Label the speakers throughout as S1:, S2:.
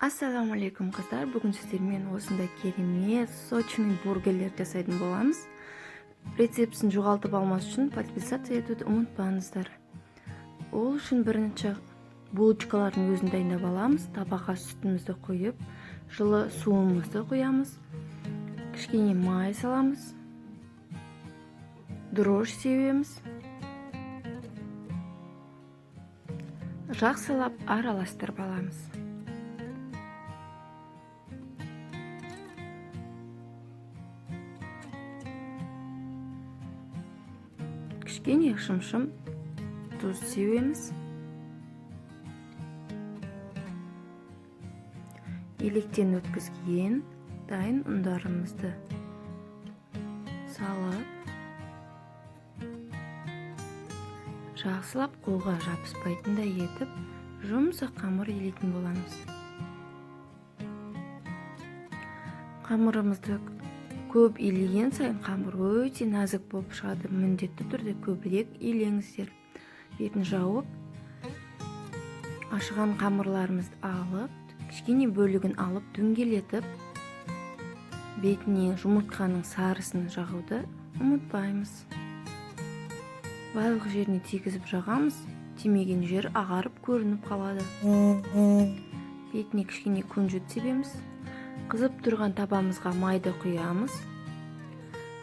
S1: Ассалаумалейкум қыздар, бүгін сіздермен осындай керемет сочный бургерлер жасайтын боламыз. Рецептісін жоғалтып алмас үшін подписаться етуді ұмытпаңыздар. Ол үшін бірінші булочкалардың өзін дайындап аламыз. Табаққа сүтімізді қойып, жылы суымызды қоямыз. Кішкене май саламыз. Дрожь себеміз. Жақсылап араластырып аламыз. Кішкене шымшым тұз себеміз. Електен өткізген дайын ұндарымызды салып, жақсылап қолға жабыспайтындай етіп, жұмсақ қамыр елейтін боламыз. Қамырымызды көп илеген сайын қамыр өте нәзік болып шығады. Міндетті түрде көбірек илеңіздер. Бетін жауып, ашыған қамырларымызды алып, кішкене бөлігін алып дөңгелетіп, бетіне жұмыртқаның сарысын жағуды ұмытпаймыз. Барлық жеріне тигізіп жағамыз, тимеген жер ағарып көрініп қалады. Бетіне кішкене күнжіт себеміз. Қызып тұрған табамызға майды құямыз.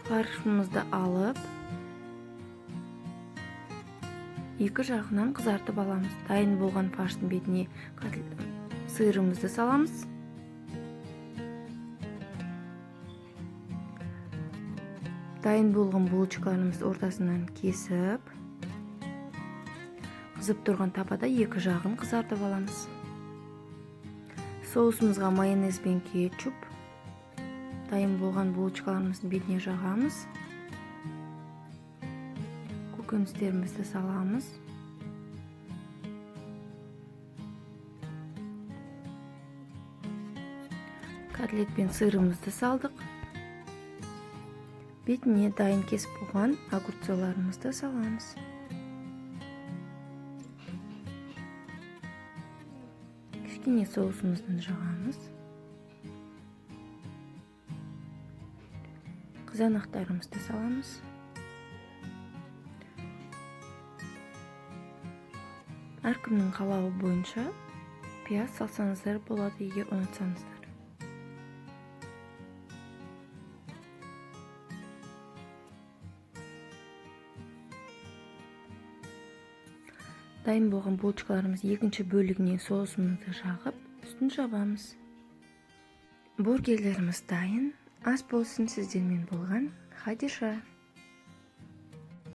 S1: Фаршымызды алып, екі жағынан қызартып аламыз. Дайын болған фарштың бетіне сырымызды саламыз. Дайын болған булочкаларымызды ортасынан кесіп, қызып тұрған табада екі жағын қызартып аламыз. Соусымызға майонез бен кетчуп, дайын болған булочкаларымыздың бетіне жағамыз. Көкөністерімізді саламыз. Котлет пен сырымызды салдық. Бетіне дайын кесіп болған огурцоларымызды саламыз. Кішкене соусымыздан жағамыз. Қызанақтарымызды саламыз. Әркімнің қалауы бойынша пияз салсаңыздар болады, егер ұнатсаңыздар. Дайын болған булочкаларымыз екінші бөлігіне соусымызды жағып, үстін жабамыз. Бургерлеріміз дайын. Ас болсын, сіздермен болған Хадиша.